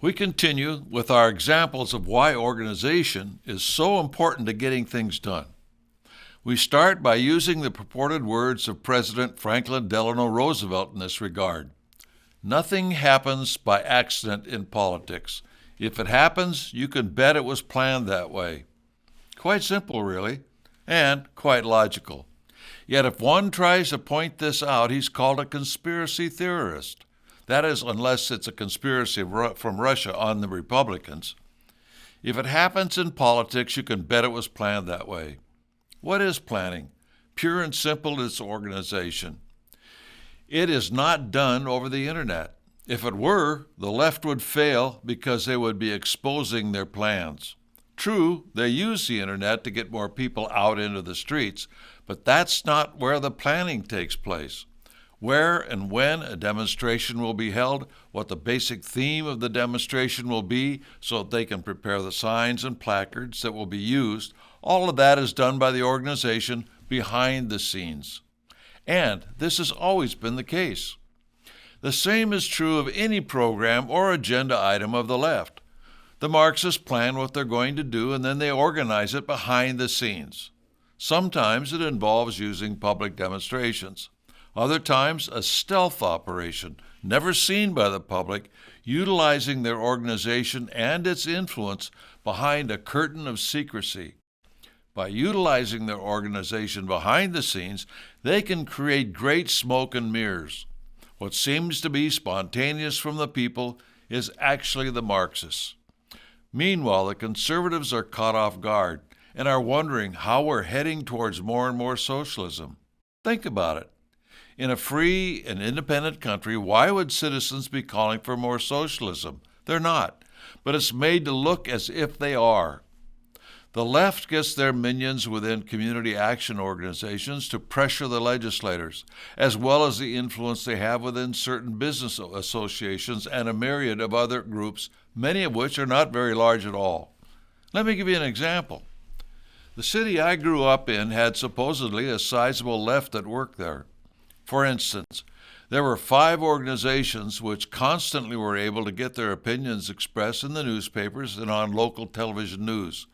We continue with our examples of why organization is so important to getting things done. We start by using the purported words of President Franklin Delano Roosevelt in this regard. Nothing happens by accident in politics. If it happens, you can bet it was planned that way. Quite simple, really, and quite logical. Yet if one tries to point this out, he's called a conspiracy theorist. That is, unless it's a conspiracy from Russia on the Republicans. If it happens in politics, you can bet it was planned that way. What is planning? Pure and simple, it's organization. It is not done over the internet. If it were, the left would fail because they would be exposing their plans. True, they use the internet to get more people out into the streets, but that's not where the planning takes place. Where and when a demonstration will be held, what the basic theme of the demonstration will be so that they can prepare the signs and placards that will be used, all of that is done by the organization behind the scenes. And this has always been the case. The same is true of any program or agenda item of the left. The Marxists plan what they're going to do and then they organize it behind the scenes. Sometimes it involves using public demonstrations. Other times, a stealth operation, never seen by the public, utilizing their organization and its influence behind a curtain of secrecy. By utilizing their organization behind the scenes, they can create great smoke and mirrors. What seems to be spontaneous from the people is actually the Marxists. Meanwhile, the conservatives are caught off guard and are wondering how we're heading towards more and more socialism. Think about it. In a free and independent country, why would citizens be calling for more socialism? They're not, but it's made to look as if they are. The left gets their minions within community action organizations to pressure the legislators, as well as the influence they have within certain business associations and a myriad of other groups, many of which are not very large at all. Let me give you an example. The city I grew up in had supposedly a sizable left at work there. For instance, there were 5 organizations which constantly were able to get their opinions expressed in the newspapers and on local television news.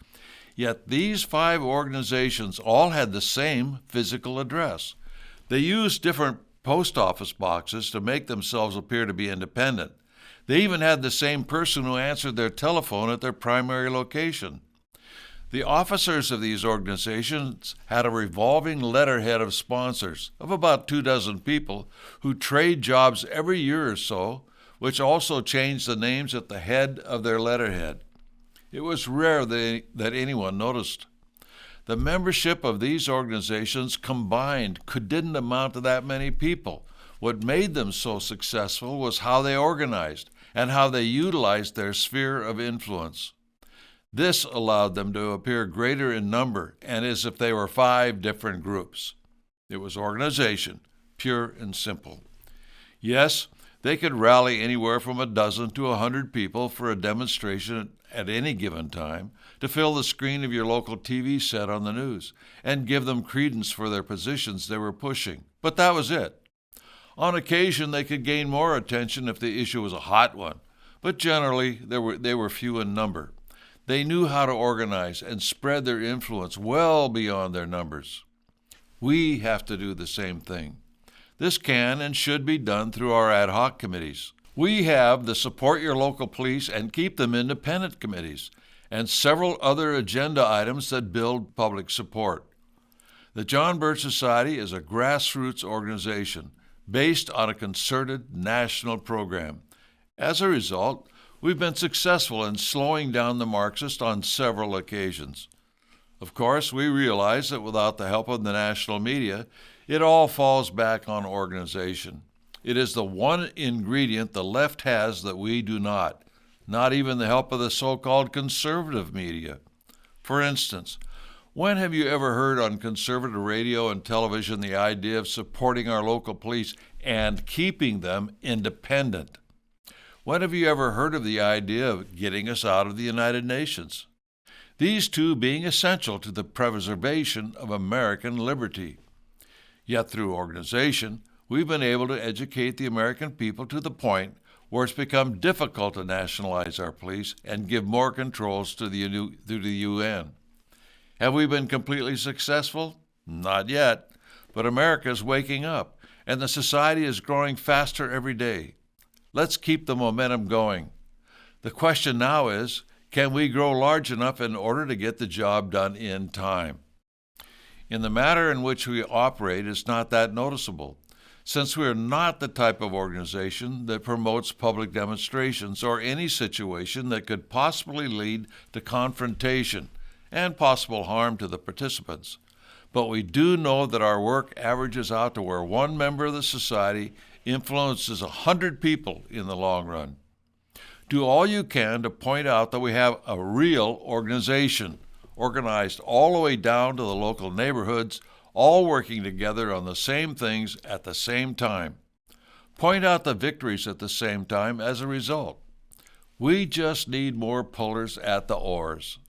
Yet these 5 organizations all had the same physical address. They used different post office boxes to make themselves appear to be independent. They even had the same person who answered their telephone at their primary location. The officers of these organizations had a revolving letterhead of sponsors of about 24 people who trade jobs every year or so, which also changed the names at the head of their letterhead. It was rare that anyone noticed. The membership of these organizations combined didn't amount to that many people. What made them so successful was how they organized and how they utilized their sphere of influence. This allowed them to appear greater in number and as if they were 5 different groups. It was organization, pure and simple. Yes, they could rally anywhere from 12 to 100 people for a demonstration at any given time to fill the screen of your local TV set on the news and give them credence for their positions they were pushing. But that was it. On occasion, they could gain more attention if the issue was a hot one, but generally they were few in number. They knew how to organize and spread their influence well beyond their numbers. We have to do the same thing. This can and should be done through our ad hoc committees. We have the Support Your Local Police and Keep Them Independent committees, and several other agenda items that build public support. The John Birch Society is a grassroots organization based on a concerted national program. As a result, we've been successful in slowing down the Marxists on several occasions. Of course, we realize that without the help of the national media, it all falls back on organization. It is the one ingredient the left has that we do not even the help of the so-called conservative media. For instance, when have you ever heard on conservative radio and television the idea of supporting our local police and keeping them independent? When have you ever heard of the idea of getting us out of the United Nations? These two being essential to the preservation of American liberty. Yet through organization, we've been able to educate the American people to the point where it's become difficult to nationalize our police and give more controls to the UN. Have we been completely successful? Not yet, but America is waking up, and the society is growing faster every day. Let's keep the momentum going. The question now is, can we grow large enough in order to get the job done in time? In the manner in which we operate, it's not that noticeable, since we are not the type of organization that promotes public demonstrations or any situation that could possibly lead to confrontation and possible harm to the participants. But we do know that our work averages out to where one member of the society influences 100 people in the long run. Do all you can to point out that we have a real organization, organized all the way down to the local neighborhoods, all working together on the same things at the same time. Point out the victories at the same time as a result. We just need more pullers at the oars.